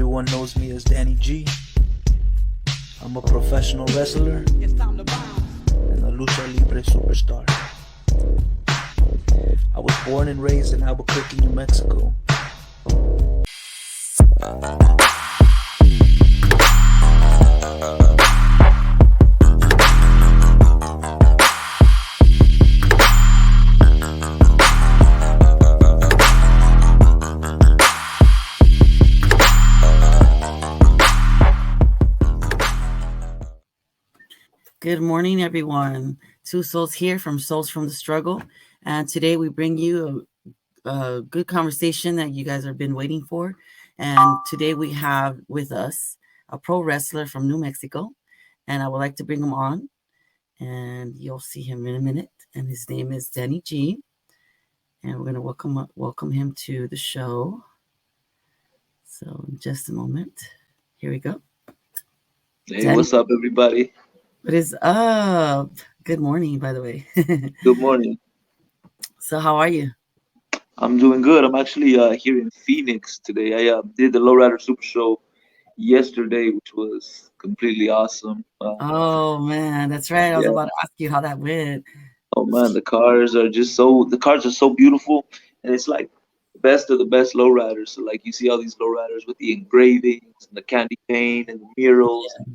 Everyone knows me as Danny G. I'm a professional wrestler and a lucha libre superstar. I was born and raised in Albuquerque, New Mexico. Good morning, everyone. Two Souls here from Souls from the Struggle. And today we bring you a good conversation that you guys have been waiting for. And today we have with us a pro wrestler from New Mexico. And I would like to bring him on. And you'll see him in a minute. And his name is Danny G. And we're going to welcome him to the show. So in just a moment. Here we go. Hey, Danny. What's up, everybody? What is up? Good morning, by the way. Good morning. So how are you? I'm doing good. I'm actually here in Phoenix today. I did the Lowrider Super Show yesterday, which was completely awesome. Oh man, that's right. I was about to ask you how that went. Oh man, the cars are so beautiful, and it's like best of the best lowriders. So like you see all these lowriders with the engravings and the candy paint and the murals. Yeah.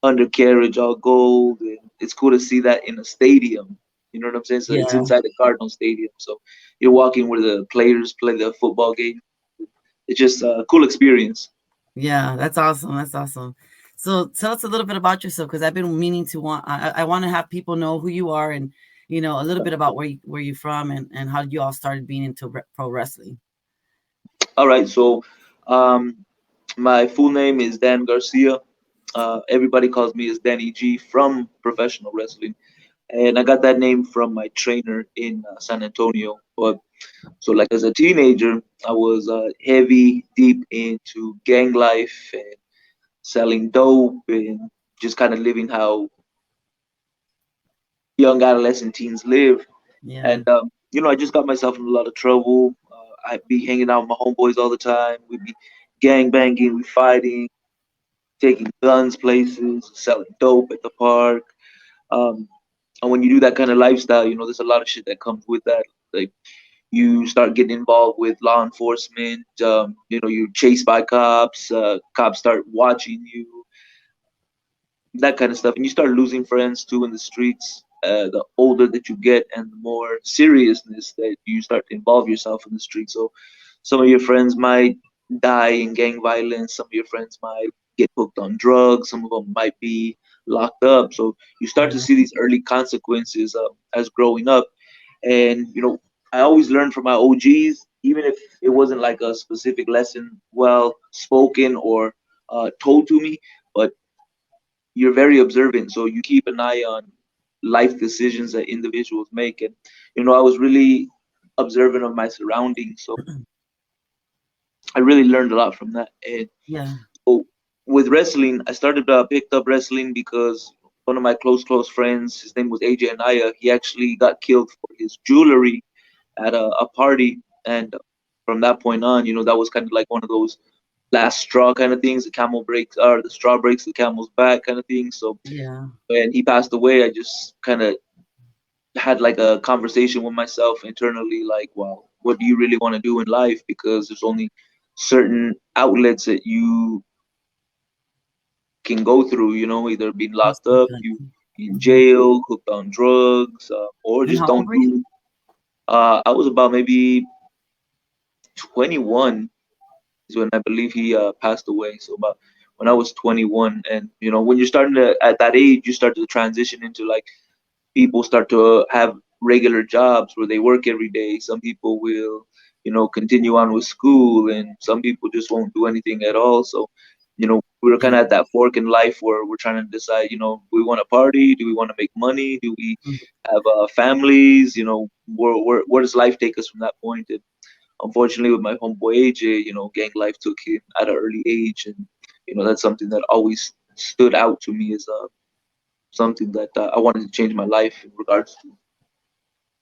Undercarriage all gold, and it's cool to see that in a stadium. You know what I'm saying? So It's inside the Cardinal Stadium, so you're walking where the players play the football game. It's just a cool experience. Yeah, that's awesome. That's awesome. So tell us a little bit about yourself, because I've been meaning to I want to have people know who you are, and a little bit about where you're from and how you all started being into pro wrestling. All right, so my full name is Dan Garcia. Everybody calls me as Danny G from professional wrestling, and I got that name from my trainer in San Antonio. But so, like as a teenager, I was heavy deep into gang life and selling dope and just kind of living how young adolescent teens live. Yeah. And I just got myself in a lot of trouble. I'd be hanging out with my homeboys all the time. We'd be gang banging, we fighting, taking guns places, selling dope at the park. And when you do that kind of lifestyle, there's a lot of shit that comes with that. Like you start getting involved with law enforcement. You're chased by cops. Cops start watching you. That kind of stuff, and you start losing friends too in the streets. The older that you get, and the more seriousness that you start to involve yourself in the street. So, some of your friends might die in gang violence. Some of your friends might get hooked on drugs. Some of them might be locked up. So you start to see these early consequences as growing up. And I always learned from my OGs, even if it wasn't like a specific lesson, well spoken or told to me, but you're very observant, so you keep an eye on life decisions that individuals make. And I was really observant of my surroundings, so I really learned a lot from that. And so with wrestling, I started picked up wrestling because one of my close friends, his name was AJ Anaya, he actually got killed for his jewelry at a party. And from that point on, that was kind of like one of those last straw kind of things. The straw breaks the camel's back kind of thing. So when he passed away, I just kind of had like a conversation with myself internally, like, wow, what do you really want to do in life? Because there's only certain outlets that you can go through, either being locked up, you in jail, hooked on drugs, or just don't do. I was about maybe 21 is when I believe he passed away. So about when I was 21, and when you're starting to at that age, you start to transition into like people start to have regular jobs where they work every day. Some people will, continue on with school, and some people just won't do anything at all. So, we're kind of at that fork in life where we're trying to decide, do we want to party? Do we want to make money? Do we have families? Where does life take us from that point? And unfortunately, with my homeboy AJ, gang life took him at an early age, and that's something that always stood out to me as something that I wanted to change my life in regards to.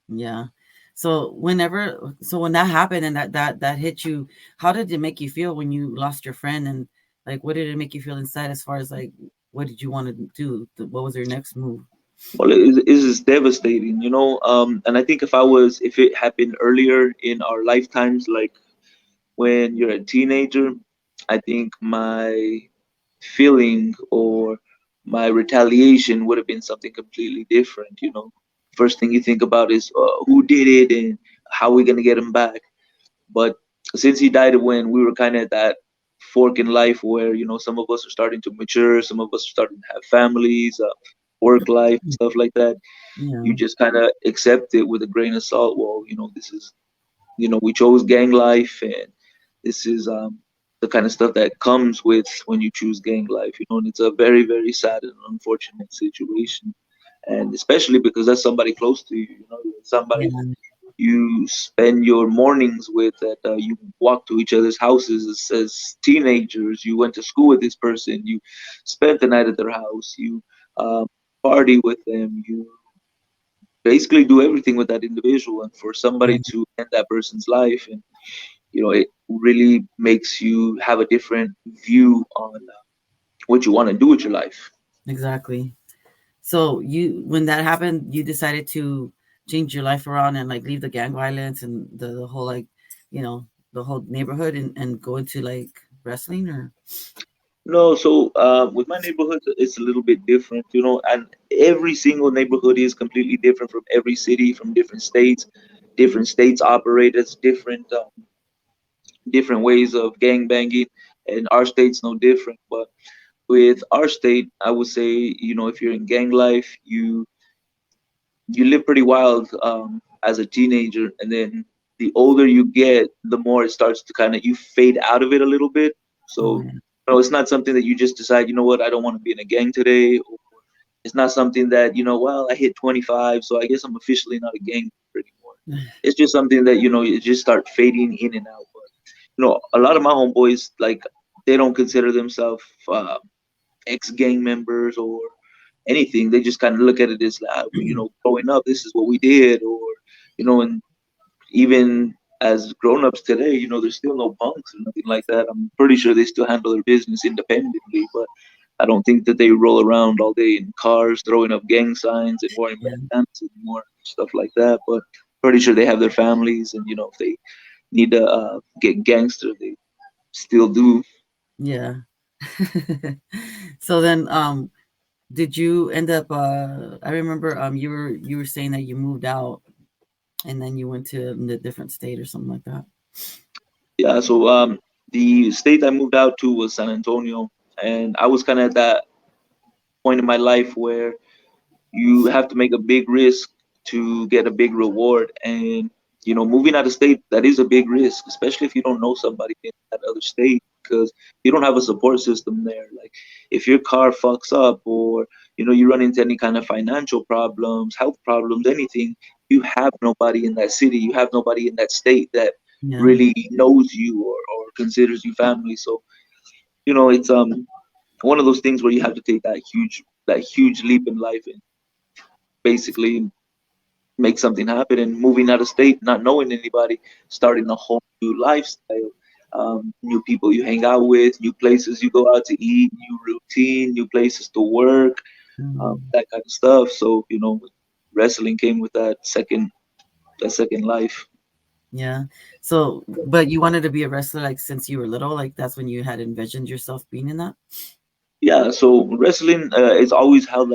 Yeah. So when that happened and that hit you, how did it make you feel when you lost your friend? And Like, what did it make you feel inside as far as like, what did you want to do? What was your next move? Well, it is devastating, you know. And I think if it happened earlier in our lifetimes, like when you're a teenager, I think my feeling or my retaliation would have been something completely different. You know, first thing you think about is who did it and how we gonna get him back. But since he died when we were kind of at that fork in life where some of us are starting to mature, some of us are starting to have families, work life, stuff like that. Yeah, You just kind of accept it with a grain of salt. Well, this is we chose gang life, and this is the kind of stuff that comes with when you choose gang life. And it's a very, very sad and unfortunate situation, and especially because that's somebody close to you. Somebody yeah, you spend your mornings with, that you walk to each other's houses as teenagers. You went to school with this person. You spent the night at their house. You um, party with them. You basically do everything with that individual, and for somebody yeah, to end that person's life, and it really makes you have a different view on what you want to do with your life. exactly. So when that happened, you decided to change your life around and like leave the gang violence and the whole like, you know, the whole neighborhood and go into like wrestling or No, so with my neighborhood, it's a little bit different, and every single neighborhood is completely different from every city, from different states. Different states operate as different ways of gang banging, and our state's no different. But with our state, I would say, if you're in gang life, you live pretty wild as a teenager, and then the older you get, the more it starts to kind of you fade out of it a little bit. oh So, yeah. it's not something that you just decide, what, I don't want to be in a gang today, or it's not something that well, I hit 25, so I guess I'm officially not a gang member anymore. It's just something that you just start fading in and out. But a lot of my homeboys, like, they don't consider themselves ex gang members or anything. They just kind of look at it as, growing up, this is what we did, or and even as grown-ups today, there's still no punks or nothing like that. I'm pretty sure they still handle their business independently, but I don't think that they roll around all day in cars throwing up gang signs and wearing Yeah. bandanas anymore, stuff like that. But pretty sure they have their families, and if they need to get gangster, they still do. Yeah. So then did you end up I remember you were saying that you moved out and then you went to a different state or something like that. Yeah, so the state I moved out to was San Antonio, and I was kind of at that point in my life where you have to make a big risk to get a big reward. And moving out of state, that is a big risk, especially if you don't know somebody in that other state, because you don't have a support system there. Like, if your car fucks up, or you run into any kind of financial problems, health problems, anything, you have nobody in that city, you have nobody in that state that Yeah. really knows you, or considers you family. So it's one of those things where you have to take that huge leap in life, and basically make something happen. And moving out of state, not knowing anybody, starting a whole new lifestyle, new people you hang out with, new places you go out to eat, new routine, new places to work, Mm. that kind of stuff. So wrestling came with that second life. Yeah. So, but you wanted to be a wrestler like since you were little, like that's when you had envisioned yourself being in that? Yeah, so wrestling it's always held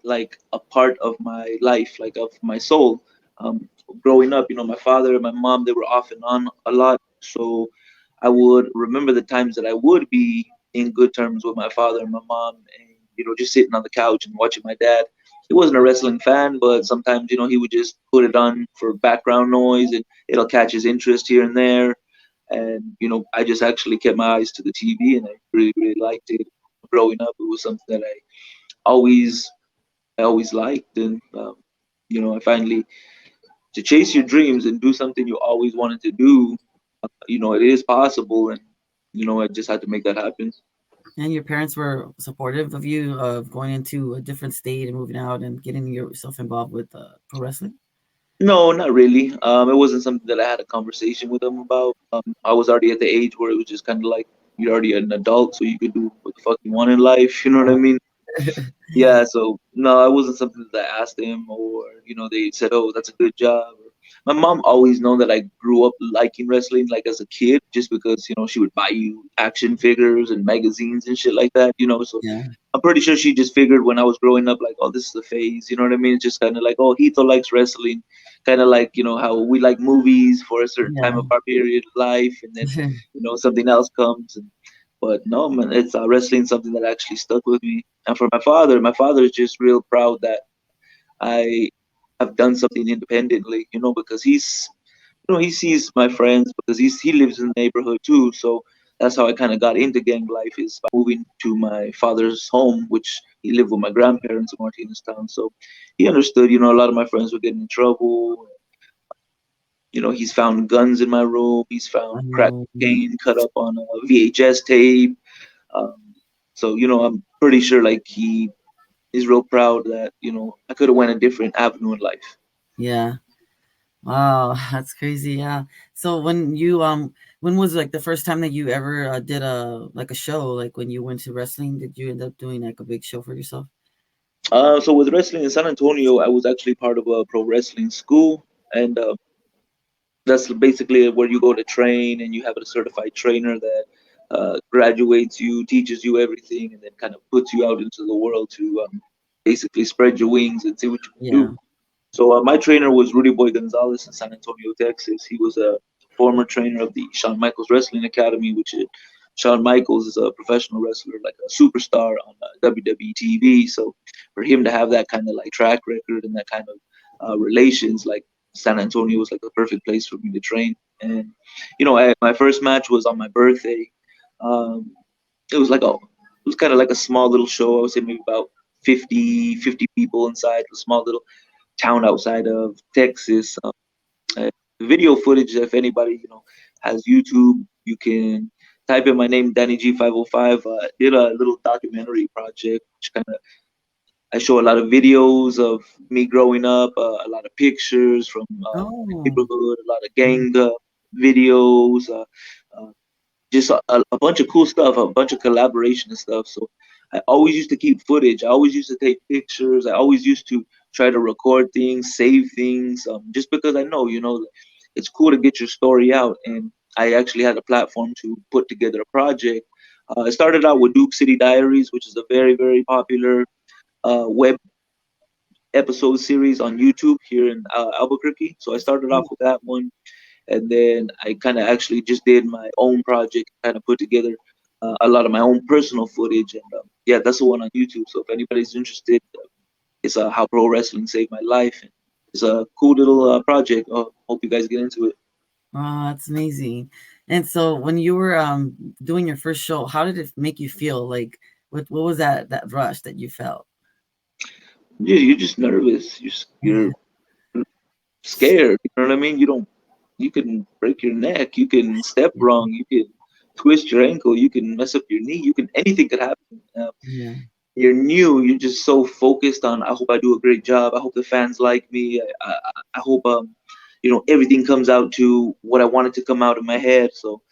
like a part of my life, like of my soul. Um, Growing up, my father and my mom, they were off and on a lot. So I would remember the times that I would be in good terms with my father and my mom, and just sitting on the couch and watching my dad. He wasn't a wrestling fan, but sometimes he would just put it on for background noise, and it'll catch his interest here and there. And I just actually kept my eyes to the TV, and I really, really liked it. Growing up, it was something that always I always liked. And I finally, to chase your dreams and do something you always wanted to do. It is possible, and I just had to make that happen. And your parents were supportive of you of going into a different state and moving out and getting yourself involved with pro wrestling? No, not really. It wasn't something that I had a conversation with him about. I was already at the age where it was just kind of like you're already an adult, so you could do what the fuck you want in life. You know what I mean? Yeah, so no, it wasn't something that I asked him, or they said, "Oh, that's a good job." My mom always known that I grew up liking wrestling, like as a kid, just because she would buy you action figures and magazines and shit like that. So Yeah, I'm pretty sure she just figured when I was growing up, like, oh, this is the phase. You know what I mean? It's just kind of like, oh, Hito likes wrestling, kind of like how we like movies for a certain time yeah, of our period of life, and then something else comes. But no, man, it's wrestling something that actually stuck with me. And for my father is just real proud that I have done something independently, because he sees my friends because he lives in the neighborhood too. So that's how I kind of got into gang life is by moving to my father's home, which he lived with my grandparents in Martinez Town. So he understood, a lot of my friends were getting in trouble. He's found guns in my room. He's I found crack know. cocaine cut up on a VHS tape. Um, so I'm pretty sure like he is real proud that I could have went a different avenue in life. Yeah. Wow, that's crazy. Yeah. So when was like the first time that you ever did a show? Like when you went to wrestling, did you end up doing like a big show for yourself? So with wrestling in San Antonio, I was actually part of a pro wrestling school, and that's basically where you go to train, and you have a certified trainer that graduates you, teaches you everything, and then kind of puts you out into the world to basically spread your wings and see what you can Yeah. do. So my trainer was Rudy Boy Gonzalez in San Antonio, Texas. He was a former trainer of the Shawn Michaels Wrestling Academy, which is Shawn Michaels is a professional wrestler, like a superstar on WWE TV. So for him to have that kind of like track record and that kind of relations, like San Antonio was like the perfect place for me to train. And my first match was on my birthday. Um, it was it was kind of like a small little show. I would say maybe about 50 people inside, a small little town outside of Texas. Uh, Video footage. If anybody has YouTube, you can type in my name, Danny G505. Did a little documentary project, which kind of I show a lot of videos of me growing up, a lot of pictures from my Oh. neighborhood, a lot of gang videos. Just a bunch of cool stuff, a bunch of collaboration and stuff. So I always used to keep footage. I always used to take pictures. I always used to try to record things, save things, just because I know, it's cool to get your story out. And I actually had a platform to put together a project. It started out with Duke City Diaries, which is a very, very popular web episode series on YouTube here in Albuquerque. So I started off with that one, and then I kind of actually just did my own project, kind of put together a lot of my own personal footage, and yeah, that's the one on YouTube. So if anybody's interested, it's how pro wrestling saved my life. And it's a cool little project. Hope you guys get into it. Oh, that's amazing. And so when you were doing your first show, how did it make you feel? Like what was that rush that you felt? Yeah, you're just nervous. You're scared. You know what I mean? You can break your neck. You can step Yeah. wrong. You can twist your ankle. You can mess up your knee. Anything could happen. Yeah. You're new. You're just so focused on. I hope I do a great job. I hope the fans like me. I hope everything comes out to what I wanted to come out of my head. So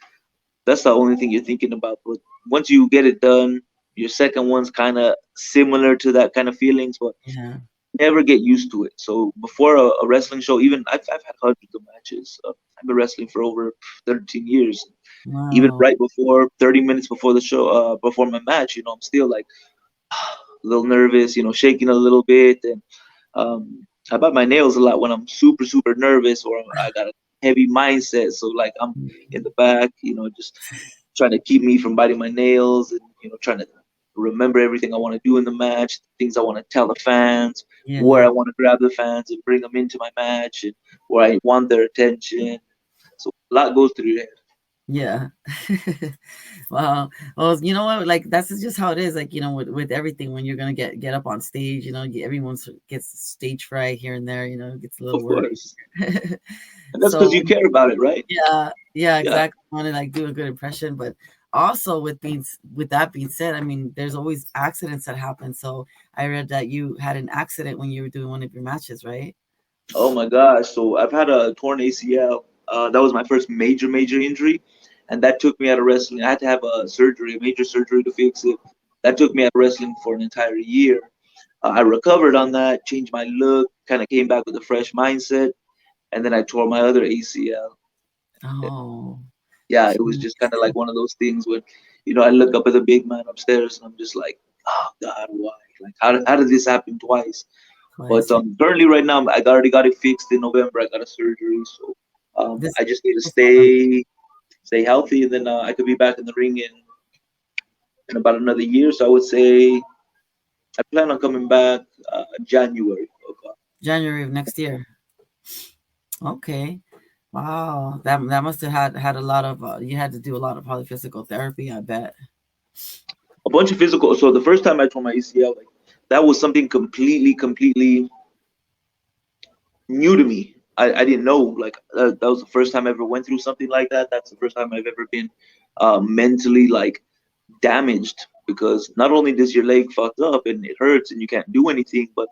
that's the only thing you're thinking about. But once you get it done, your second one's kind of similar to that kind of feelings, but Yeah. never get used to it. So before a wrestling show, even I've had hundreds of matches. I've been wrestling for over 13 years. Even Wow. right before 30 minutes before the show, before my match, I'm still like a little nervous, shaking a little bit, and I bite my nails a lot when I'm super super nervous or I got a heavy mindset. So like I'm in the back, just trying to keep me from biting my nails, and trying to remember everything I want to do in the match, things I want to tell the fans, where Yeah. I want to grab the fans and bring them into my match, and where I want their attention. So a lot goes through your head. Yeah. Wow. Well, you know what? Like that's just how it is. Like with everything, when you're gonna get up on stage, everyone gets stage fright here and there. Gets a little Of worried. course, and that's because So you care about it, right? yeah, yeah, Yeah, exactly. Want to like do a good impression, but also with that being said, I mean, there's always accidents that happen. So I read that you had an accident when you were doing one of your matches, right? Oh my gosh! So I've had a torn ACL. That was my first major injury, and that took me out of wrestling. I had to have a surgery, a major surgery to fix it. That took me out of wrestling for an entire year. I recovered on that, changed my look, kind of came back with a fresh mindset, and then I tore my other ACL. Oh, Yeah, it was geez. just kind of like one of those things when, I look up at the big man upstairs and I'm just like, oh God, why? Like, how did this happen twice? But Twice. Yeah. currently, right now, I already got it fixed in November. I got a surgery, so This, I just need to this November. stay healthy, and then I could be back in the ring in about another year. So I would say I plan on coming back January. January of next year. Okay. Wow. That must have had a lot of you had to do a lot of probably physical therapy, I bet. A bunch of physical. So the first time I tore my ACL, like that was something completely new to me. I didn't know, like that was the first time I ever went through something like that. That's the first time I've ever been mentally like damaged, because not only does your leg fucked up and it hurts and you can't do anything, but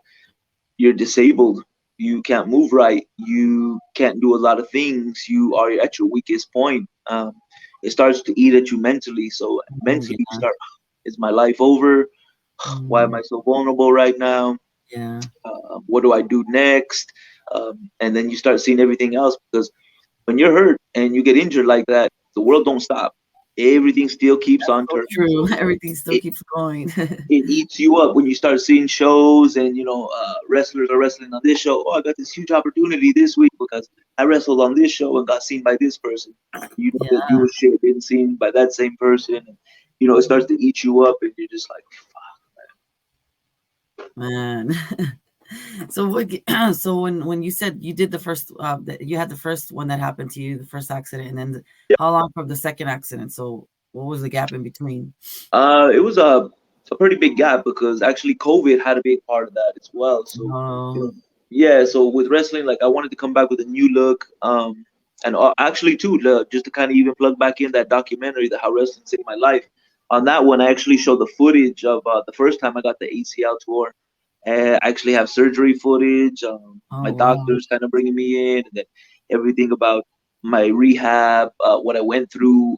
you're disabled. You can't move right. You can't do a lot of things. You are at your weakest point. It starts to eat at you mentally. So Oh mentally, you yeah. start, is my life over? Why am Mm, I so vulnerable right now? yeah. What do I do next? And then you start seeing everything else, because when you're hurt and you get injured like that, the world don't stop. Everything still keeps on So turning. true. So Everything still it, keeps going. it eats you up when you start seeing shows and wrestlers are wrestling on this show. Oh, I got this huge opportunity this week because I wrestled on this show and got seen by this person. You know that Yeah, you should have been seen by that same person, and it starts to eat you up, and you're just like, man. So what? So when you said you did the first, you had the first one that happened to you, the first accident, and then how long from the second accident? So what was the gap in between? It was a pretty big gap, because actually COVID had a big part of that as well. So, you Oh, know, yeah. So with wrestling, like I wanted to come back with a new look. And actually too, just to kind of even plug back in that documentary, the How Wrestling Saved My Life. On that one, I actually showed the footage of the first time I got the ACL tour. I actually have surgery footage. My oh wow. doctors kind of bringing me in, and then everything about my rehab, what I went through.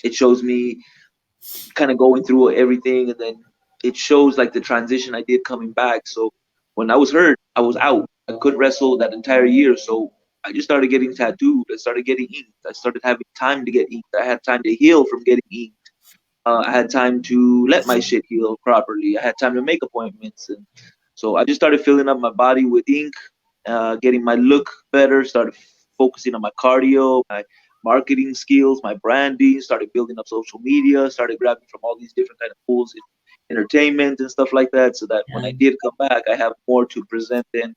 It shows me kind of going through everything, and then it shows like the transition I did coming back. So when I was hurt, I was out. I couldn't wrestle that entire year. So I just started getting tattooed. I started getting inked. I started having time to get inked. I had time to heal from getting inked. I had time to let my shit heal properly. I had time to make appointments, and so I just started filling up my body with ink, getting my look better. Started focusing on my cardio, my marketing skills, my branding. Started building up social media. Started grabbing from all these different kind of pools in entertainment and stuff like that, so that when Yeah. I did come back, I have more to present than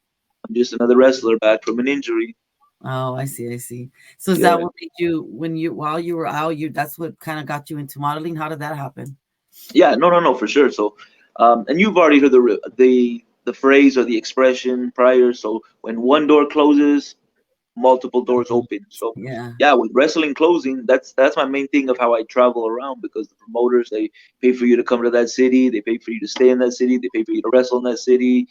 I'm just another wrestler back from an injury. Oh, I see. I see. So is that Yeah, what made you when you while you were out? That's what kind of got you into modeling. How did that happen? yeah, no, for sure. So, and you've already heard the phrase or the expression prior. So when one door closes, multiple doors open. So Yeah. yeah, with wrestling closing, that's my main thing of how I travel around, because the promoters, they pay for you to come to that city, they pay for you to stay in that city, they pay for you to wrestle in that city,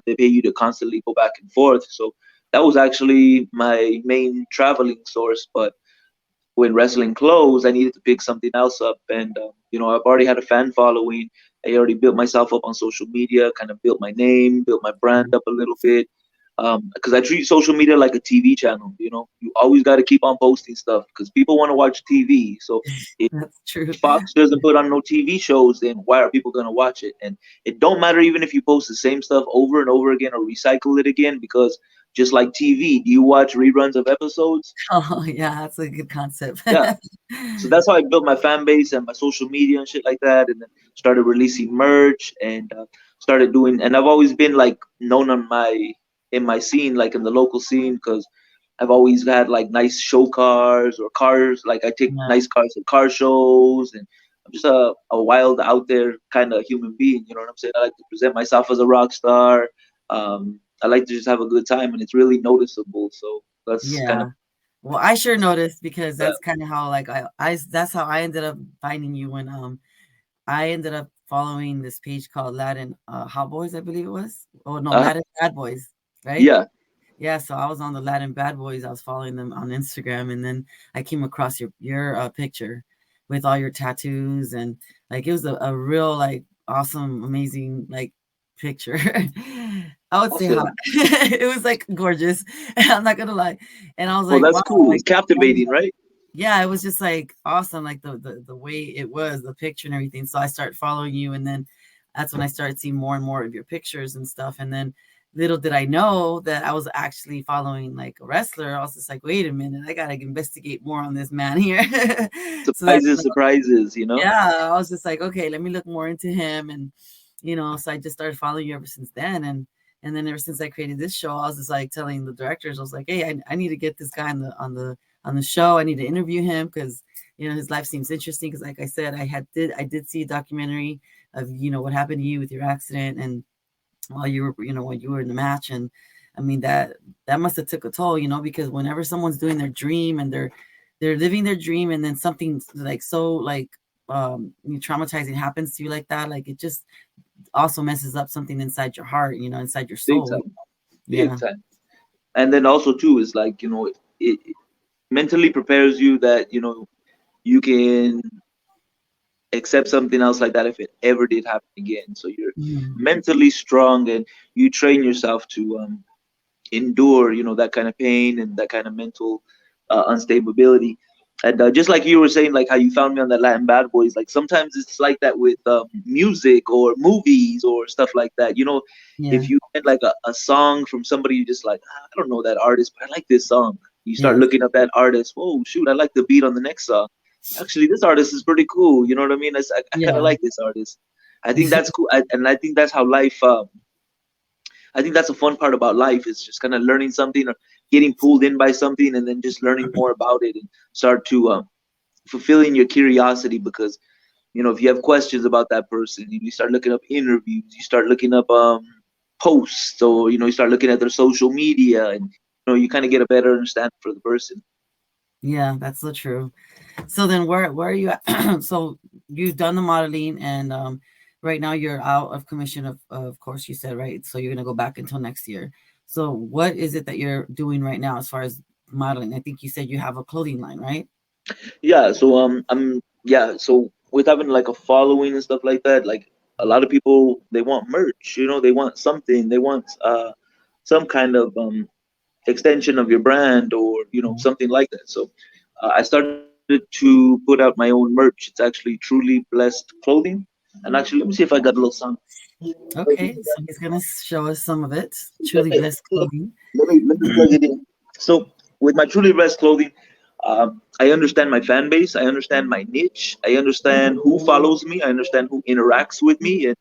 they pay you to constantly go back and forth. So that was actually my main traveling source. But when wrestling closed, I needed to pick something else up, and I've already had a fan following. I already built myself up on social media, kind of built my name, built my brand up a little bit. Because I treat social media like a TV channel. You always got to keep on posting stuff because people want to watch TV. So if That's true. Fox doesn't put on no TV shows, then why are people gonna watch it? And it don't matter even if you post the same stuff over and over again or recycle it again, because just like TV, do you watch reruns of episodes? Oh, yeah, that's a good concept. Yeah. So that's how I built my fan base and my social media and shit like that, and then started releasing merch and started doing. And I've always been like known in my scene, like in the local scene, because I've always had like nice show cars or cars. Like I take Yeah. nice cars to car shows, and I'm just a wild out there kind of human being. You know what I'm saying? I like to present myself as a rock star. I like to just have a good time, and it's really noticeable. So that's kind of Yeah. Well, I sure noticed because uh, that's kind of how like I that's how I ended up finding you when I ended up following this page called Latin Hot Boys, I believe it was. Oh no, uh, Latin Bad Boys, right? yeah. Yeah, so I was on the Latin Bad Boys. I was following them on Instagram, and then I came across your picture with all your tattoos, and like it was a real like awesome, amazing like picture. I would say hot. Awesome. It was like gorgeous. I'm not gonna lie, and I was Well, like, that's wow, cool. like It's captivating, right? yeah, it was just like awesome, like the way it was, the picture and everything. So I started following you, and then that's when I started seeing more and more of your pictures and stuff. And then little did I know that I was actually following like a wrestler. I was just like, wait a minute, I gotta investigate more on this man here. So that's Surprises, surprises, you know? yeah, I was just like, okay, let me look more into him, and so I just started following you ever since then, and then ever since I created this show, I was just like telling the directors, I was like, hey, I need to get this guy on the show. I need to interview him because his life seems interesting. Because like I said, I did see a documentary of what happened to you with your accident and while you were when you were in the match, and I mean that must have took a toll, because whenever someone's doing their dream and they're living their dream, and then something like so like traumatizing happens to you like that, like it just also messes up something inside your heart, inside your Big soul. time, big Yeah. time. And then also too is like, it mentally prepares you that, you can accept something else like that if it ever did happen again. So you're Mhm. mentally strong, and you train yourself to endure, that kind of pain and that kind of mental unstability. And just like you were saying, like how you found me on that Latin Bad Boys, like sometimes it's like that with music or movies or stuff like that. Yeah. If you get like a song from somebody, you just like, "Ah, I don't know that artist, but I like this song." You start Yes. looking up that artist. Whoa, shoot, I like the beat on the next song. Actually, this artist is pretty cool. You know what I mean? I kind of Yeah. like this artist. I think that's cool, and I think that's how life. I think that's a fun part about life is just kind of learning something or getting pulled in by something and then just learning more about it and start to fulfilling your curiosity because if you have questions about that person, you start looking up interviews, you start looking up posts, or you start looking at their social media, and you kind of get a better understanding for the person. Yeah, that's so true. So then where are you at? So you've done the modeling, and right now you're out of commission, of course you said, right? So you're gonna go back until next year. So what is it that you're doing right now as far as modeling? I think you said you have a clothing line, right? Yeah, so so with having like a following and stuff like that, like a lot of people they want merch, they want something, they want some kind of extension of your brand or something like that. So I started to put out my own merch. It's actually Truly Blessed Clothing. And actually, let me see if I got a little song. Okay, so he's gonna show us some of it. Truly Blessed Clothing. Let me plug it in. So with my Truly Blessed Clothing, I understand my fan base. I understand my niche. I understand who follows me. I understand who interacts with me. And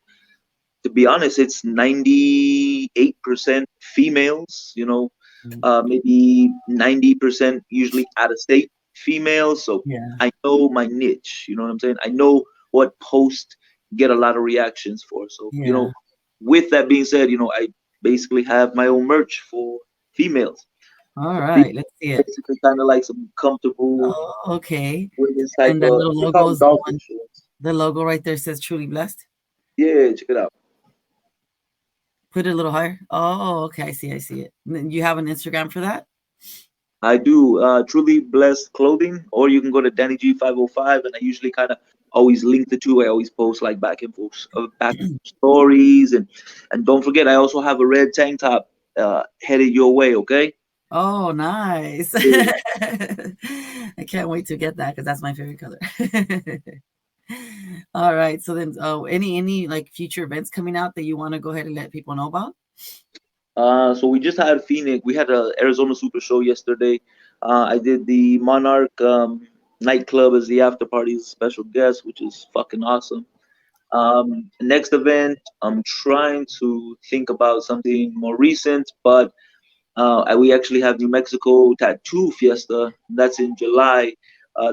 to be honest, it's 98% females. Maybe 90% usually out of state females. So Yeah, I know my niche. You know what I'm saying? I know what post get a lot of reactions for. So yeah. with that being said, I basically have my own merch for females. All So right, let's see it. basically kind of like some comfortable Oh, okay. women's type And that of, little we call logo them is the dolphin one. shorts. The logo right there says Truly Blessed. Yeah, check it out. Put it a little higher. Oh, okay. I see. I see it. You have an Instagram for that? I do Truly Blessed Clothing, or you can go to Danny G505, and I usually kind of always link the two. I always post like back stories, and don't forget, I also have a red tank top headed your way. Okay. Oh, nice. Yeah. I can't wait to get that because that's my favorite color. All right. So then, any like future events coming out that you want to go ahead and let people know about? So we just had Phoenix. We had a Arizona Super Show yesterday. I did the Monarch nightclub as the after party as a special guest, which is fucking awesome. Next event, I'm trying to think about something more recent, but we actually have New Mexico Tattoo Fiesta. That's in July.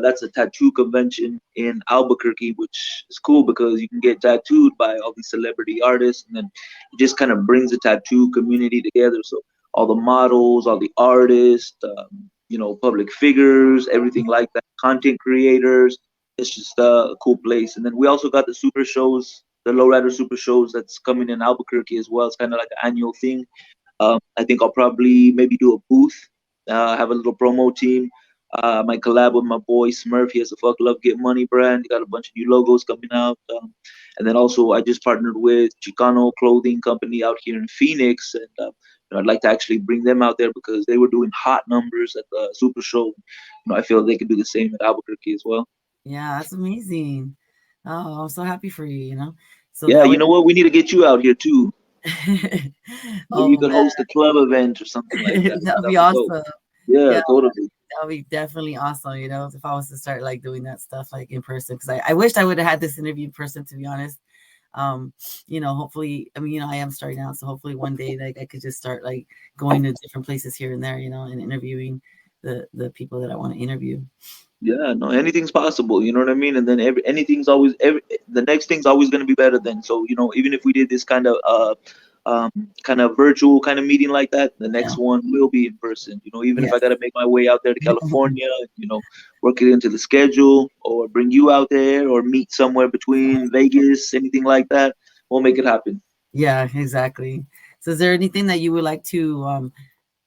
That's a tattoo convention in Albuquerque, which is cool because you can get tattooed by all these celebrity artists, and then it just kind of brings the tattoo community together. So all the models, all the artists, public figures, everything like that, content creators. It's just a cool place. And then we also got the super shows, the lowrider super shows that's coming in Albuquerque as well. It's kind of like an annual thing. I think I'll probably maybe do a booth, have a little promo team. Might collab with my boy Smurf. He has a Fuck Love Get Money brand. He got a bunch of new logos coming out. And then also, I just partnered with Chicano Clothing Company out here in Phoenix. And I'd like to actually bring them out there because they were doing hot numbers at the Super Show. I feel they could do the same at Albuquerque as well. Yeah, that's amazing. Oh, I'm so happy for you, So Yeah, that you way know what? We need to get you out here too. Maybe you oh could man, host a club event or something like that. that would be That'd be dope. awesome. Yeah, Yeah, totally. that would be definitely awesome, if I was to start like doing that stuff like in person. Because I wished I would have had this interview in person, to be honest. Hopefully, I mean, I am starting out, so hopefully one day like I could just start like going to different places here and there, and interviewing the people that I want to interview. Yeah, no, anything's possible. You know what I mean? And then the next thing's always going to be better than. So even if we did this kind of virtual kind of meeting like that, the Yeah. next one will be in person. Even if Yes. I got to make my way out there to California, work it into the schedule, or bring you out there, or meet somewhere between Vegas, anything like that, we'll make it happen. Yeah, exactly. So is there anything that you would like to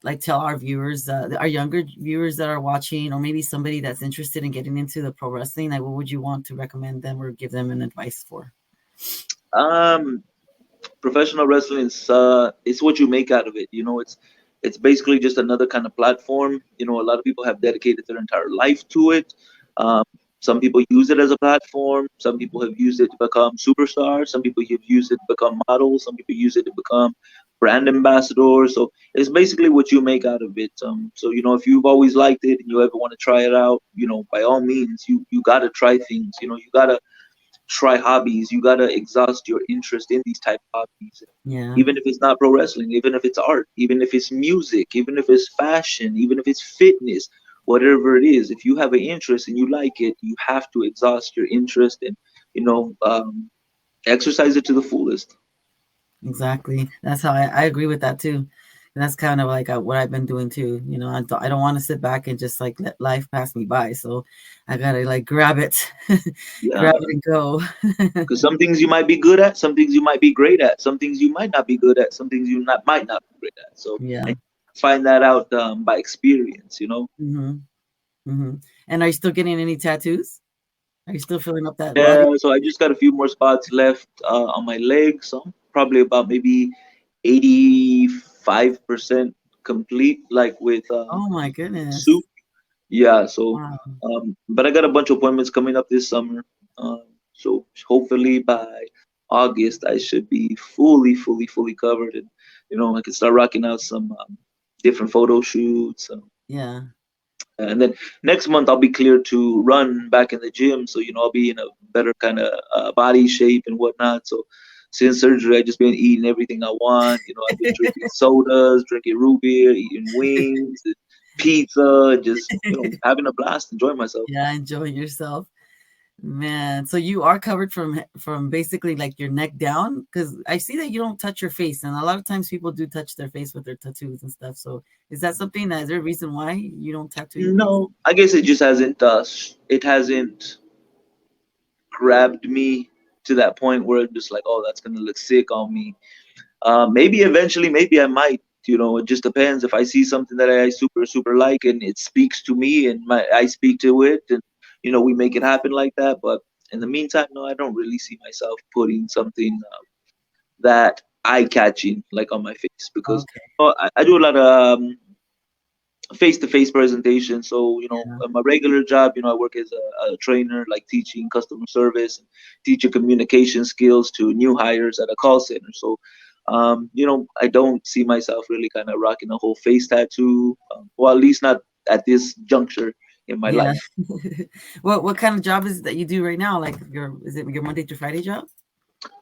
like tell our viewers, our younger viewers that are watching, or maybe somebody that's interested in getting into the pro wrestling? Like, what would you want to recommend them or give them an advice for? Professional wrestling is it's what you make out of it. It's basically just another kind of platform. A lot of people have dedicated their entire life to it. Um, some people use it as a platform. Some people have used it to become superstars. Some people have used it to become models. Some people use it to become brand ambassadors. So it's basically what you make out of it. So if you've always liked it and you ever want to try it out, by all means, you gotta try things. You gotta try hobbies. You gotta exhaust your interest in these type of hobbies. Yeah, Even if it's not pro wrestling, even if it's art, even if it's music, even if it's fashion, even if it's fitness, whatever it is, if you have an interest and you like it, you have to exhaust your interest and exercise it to the fullest. exactly. That's how I agree with that too. And that's kind of like what I've been doing too. I don't want to sit back and just like let life pass me by. So I gotta like grab it, Yeah, grab it and go. because some things you might be good at, some things you might be great at, some things you might not be good at, some things you might not be great at. So Yeah. and find that out by experience. Mm-hmm. Mm-hmm. And are you still getting any tattoos? Are you still filling up that body? Yeah, so I just got a few more spots left on my legs. So I'm probably about maybe 85% complete, like with Oh my goodness. suit. Yeah, so Wow. but I got a bunch of appointments coming up this summer. So hopefully by August I should be fully covered, and I can start rocking out some different photo shoots. Yeah. And then next month I'll be cleared to run back in the gym, so I'll be in a better kind of body shape and whatnot. So since surgery, I just been eating everything I want. I've been drinking sodas, drinking root beer, eating wings, pizza, and just having a blast, enjoying myself. Yeah, enjoying yourself. Man, so you are covered from basically like your neck down, because I see that you don't touch your face, and a lot of times people do touch their face with their tattoos and stuff. So is that something that is there a reason why you don't tattoo your face? No, I guess it just hasn't grabbed me to that point where it's just like, oh, that's gonna look sick on me. Maybe eventually, maybe I might. It just depends. If I see something that I super like and it speaks to me and I speak to it, and we make it happen like that. But in the meantime, no, I don't really see myself putting something that eye catching like on my face, because Okay. I do a lot of face-to-face presentation. So Yeah. my regular job, I work as a trainer, like teaching customer service, teaching communication skills to new hires at a call center. So I don't see myself really kind of rocking a whole face tattoo, well, at least not at this juncture in my Yeah. life. What kind of job is it that you do right now? Like is it your Monday through Friday job?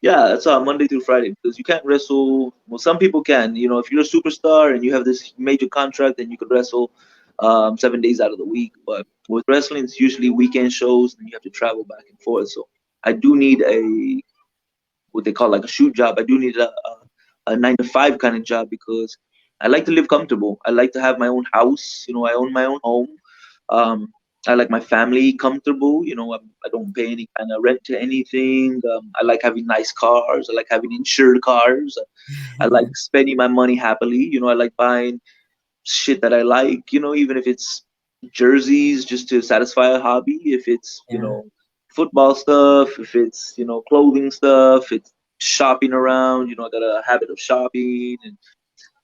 Yeah, that's Monday through Friday, because you can't wrestle. Well, some people can. If you're a superstar and you have this major contract, then you could wrestle 7 days out of the week. But with wrestling, it's usually weekend shows, and you have to travel back and forth. So I do need what they call like a shoot job. I do need a 9 to 5 kind of job, because I like to live comfortable. I like to have my own house. I own my own home. Um, I like my family comfortable. I don't pay any kind of rent to anything. I like having nice cars. I like having insured cars. I like spending my money happily. I like buying shit that I like. Even if it's jerseys just to satisfy a hobby. If it's Yeah. football stuff. If it's clothing stuff. It's shopping around. I got a habit of shopping, and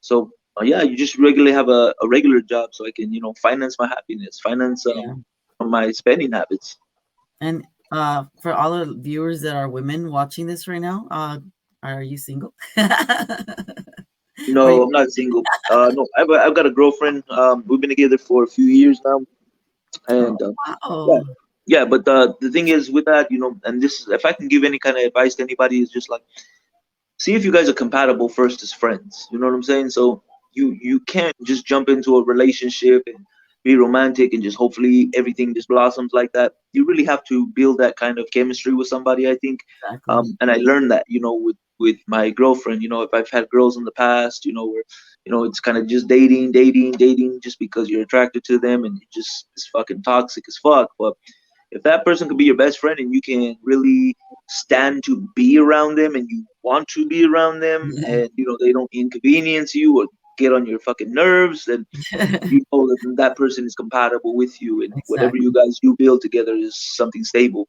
so yeah, you just regularly have a regular job so I can finance my happiness, finance Yeah. my spending habits. And for all the viewers that are women watching this right now, are you single? Or No, I'm not single. No, I've got a girlfriend. We've been together for a few years now, oh, and yeah, wow. yeah. But the thing is with that, and this, if I can give any kind of advice to anybody, is just like see if you guys are compatible first as friends. You know what I'm saying? So you can't just jump into a relationship and be romantic and just hopefully everything just blossoms like that. You really have to build that kind of chemistry with somebody, I think. Exactly. And I learned that, with my girlfriend. If I've had girls in the past, where it's kind of just dating, just because you're attracted to them, and it just is fucking toxic as fuck. But if that person could be your best friend and you can really stand to be around them and you want to be around them, and they don't inconvenience you or get on your fucking nerves, then you know that that person is compatible with you, and whatever you Exactly. guys do build together is something stable.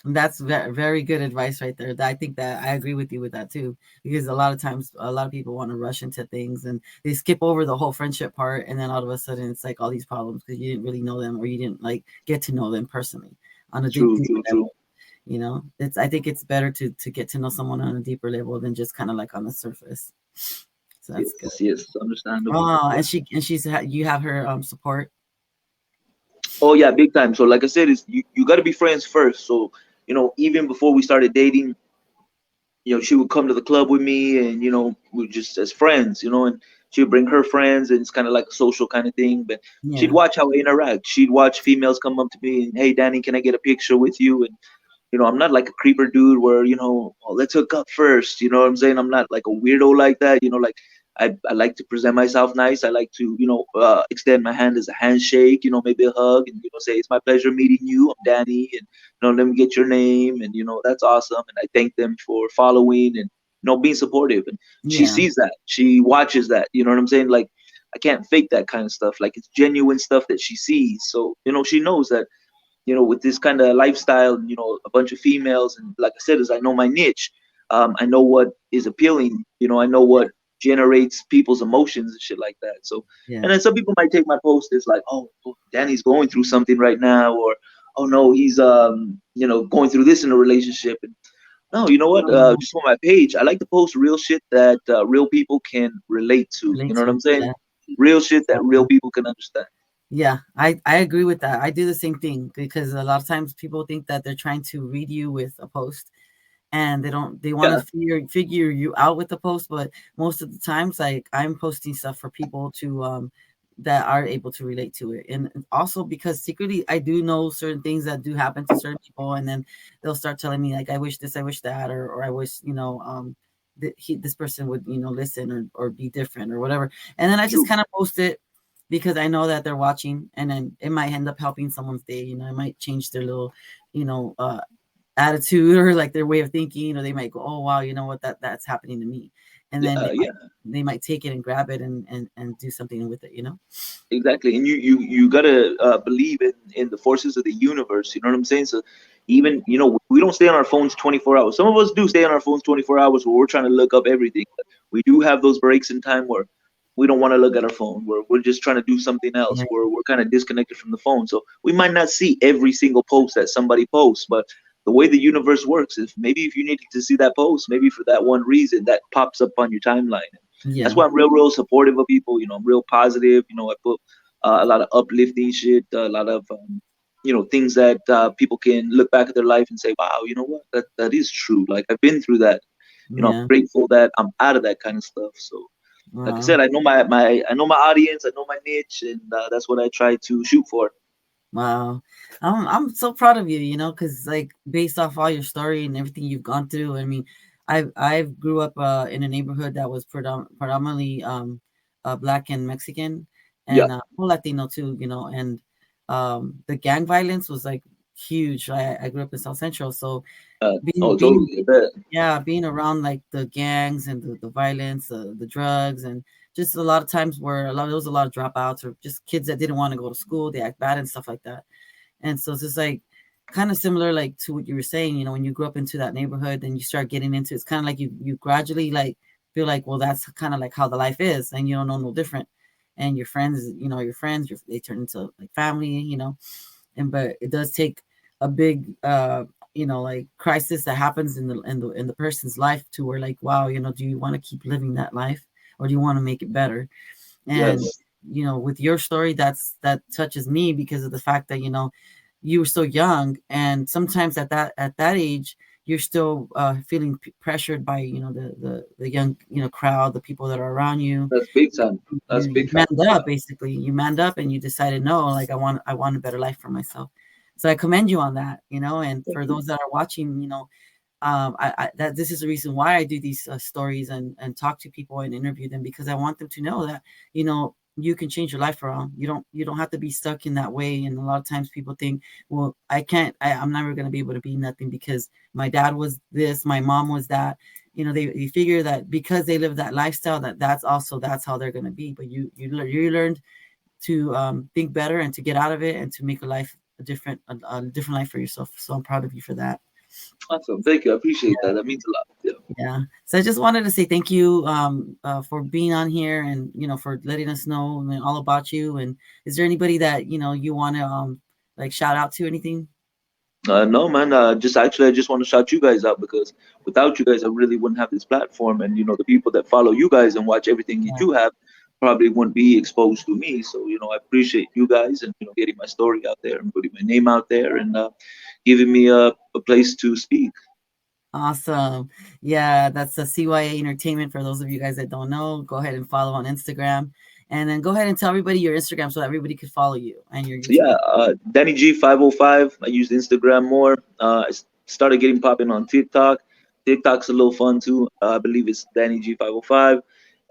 That's very good advice right there. I think that I agree with you with that too, because a lot of times, a lot of people want to rush into things and they skip over the whole friendship part, and then all of a sudden it's like all these problems because you didn't really know them or you didn't like get to know them personally on a True, deeper true, true. level. It's I think it's better to get to know someone on a deeper level than just kind of like on the surface. So that's good. Yes, yes, understandable. Oh, Yeah. and you have her support. Oh yeah, big time. So like I said, is you got to be friends first. So even before we started dating, she would come to the club with me, and we just as friends, and she would bring her friends, and it's kind of like a social kind of thing. But she'd Yeah. watch how I interact. She'd watch females come up to me and, hey, Danny, can I get a picture with you? And I'm not like a creeper dude where oh, let's hook up first. You know what I'm saying? I'm not like a weirdo like that. Like I like to present myself nice. I like to extend my hand as a handshake. Maybe a hug, and say it's my pleasure meeting you. I'm Danny, and let me get your name, and that's awesome. And I thank them for following and being supportive. And she Yeah. sees that. She watches that. You know what I'm saying? Like I can't fake that kind of stuff. Like it's genuine stuff that she sees. So she knows that with this kind of lifestyle, a bunch of females, and like I said, is I know my niche. I know what is appealing. I know what generates people's emotions and shit like that. So, Yeah. and then some people might take my post as like, oh, Danny's going through something right now, or oh no, he's going through this in a relationship. And no, you know what? Um, Just on my page, I like to post real shit that real people can relate to. You relate know what to. I'm saying? Yeah. Real shit that real Exactly. people can understand. Yeah, I agree with that. I do the same thing because a lot of times people think that they're trying to read you with a post and they want to Yeah, figure you out with the post, but most of the times like I'm posting stuff for people to that are able to relate to it. And also because secretly I do know certain things that do happen to certain people, and then they'll start telling me like I wish this, I wish that, or I wish, this person would, listen or be different or whatever. And then I just true. kind of post it because I know that they're watching, and then it might end up helping someone's day. It might change their little, you know, uh, attitude or like their way of thinking, or they might go, "Oh wow, you know what? That's happening to me," and then Yeah, yeah. they might take it and grab it and do something with it. Exactly, and you gotta believe in the forces of the universe. You know what I'm saying? So even we don't stay on our phones 24 hours. Some of us do stay on our phones 24 hours where we're trying to look up everything. But we do have those breaks in time where we don't want to look at our phone. Where we're just trying to do something else. Yeah, Where we're kind of disconnected from the phone. So we might not see every single post that somebody posts, but the way the universe works is maybe if you needed to see that post, maybe for that one reason that pops up on your timeline. That's yeah, why I'm real supportive of people. I'm real positive. I put a lot of uplifting shit, a lot of things that people can look back at their life and say, wow, you know what, that is true. Like I've been through that. I'm yeah. grateful that I'm out of that kind of stuff. So, like I Wow, said, I know my I know my audience, I know my niche, and that's what I try to shoot for. wow. I'm so proud of you. Because like based off all your story and everything you've gone through. I mean, I've grew up in a neighborhood that was predominantly black and Mexican Yeah, and Latino too. And the gang violence was like huge. I grew up in South Central, so Totally. I bet. being around like the gangs and the violence, the drugs, and just a lot of times where there was a lot of dropouts or just kids that didn't want to go to school, they act bad and stuff like that. And so it's just like kind of similar like to what you were saying, when you grew up into that neighborhood and you start getting into it's kind of like you gradually like feel like, well, that's kind of like how the life is, and you don't know no different. And your friends, they turn into like family, and but it does take a big like crisis that happens in the person's life to where like, wow, do you want to keep living that life or do you want to make it better? And Yes. with your story, that touches me because of the fact that you were so young, and sometimes at that age you're still feeling pressured by the young crowd, the people that are around you. That's big time. That's You big time. manned up, basically. You manned up and you decided, no, like I want a better life for myself. So I commend you on that, and for those that are watching, that this is the reason why I do these stories and talk to people and interview them, because I want them to know that, you can change your life around. You don't have to be stuck in that way. And a lot of times people think, well, I'm never going to be able to be nothing because my dad was this, my mom was that. They figure that because they live that lifestyle, that's how they're going to be. But you learned to think better and to get out of it and to make a different life for yourself. So I'm proud of you for that. Awesome. Thank you. I appreciate that. That means a lot. Yeah. Yeah. So I just wanted to say thank you for being on here and, for letting us know all about you. And is there anybody that, you want to like shout out to, anything? No, man. I just want to shout you guys out because without you guys, I really wouldn't have this platform. And the people that follow you guys and watch everything you do have probably wouldn't be exposed to me. So I appreciate you guys and getting my story out there and putting my name out there and giving me a place to speak. Awesome. Yeah, that's the CYA Entertainment. For those of you guys that don't know, go ahead and follow on Instagram. And then go ahead and tell everybody your Instagram so that everybody could follow you and your YouTube. Yeah, Danny G 505. I use Instagram more. I started getting popping on TikTok. TikTok's a little fun too. I believe it's Danny G 505.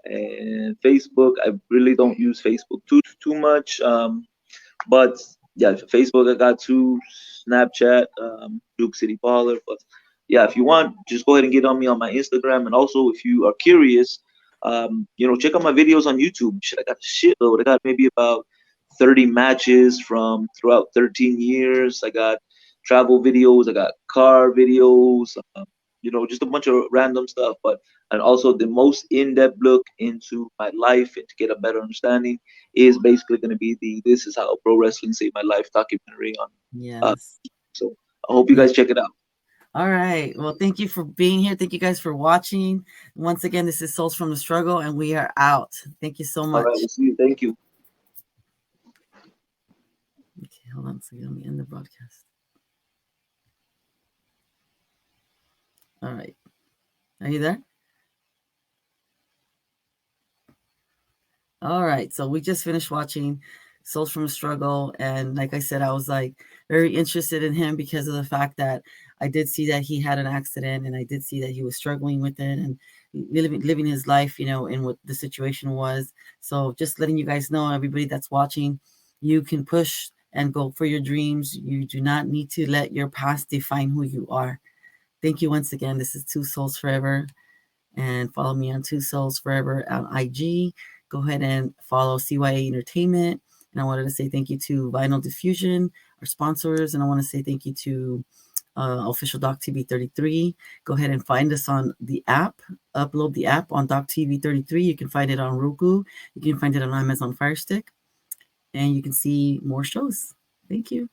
And Facebook, I really don't use Facebook too much. But yeah, Facebook I got two. Snapchat, Duke City Baller. But yeah, if you want, just go ahead and get on me on my Instagram. And also, if you are curious, check out my videos on YouTube. Shit, I got a shitload. I got maybe about 30 matches from throughout 13 years. I got travel videos. I got car videos. Just a bunch of random stuff. And also the most in-depth look into my life and to get a better understanding is basically going to be the "This Is How Pro Wrestling Saved My Life" documentary on. Yes. So I hope you guys check it out. All right. Well, thank you for being here. Thank you guys for watching. Once again, this is Souls from the Struggle, and we are out. Thank you so much. All right, we'll see you. Thank you. Okay, hold on a second. Let me end the broadcast. All right. Are you there? All right. So we just finished watching Souls from the Struggle. And like I said, I was like very interested in him because of the fact that I did see that he had an accident and I did see that he was struggling with it and living his life, in what the situation was. So just letting you guys know, everybody that's watching, you can push and go for your dreams. You do not need to let your past define who you are. Thank you once again. This is Two Souls Forever. And follow me on Two Souls Forever on IG. Go ahead and follow CYA Entertainment. And I wanted to say thank you to Vinyl Diffusion, our sponsors. And I want to say thank you to Official Doc TV 33. Go ahead and find us on the app. Upload the app on Doc TV 33. You can find it on Roku. You can find it on Amazon Fire Stick. And you can see more shows. Thank you.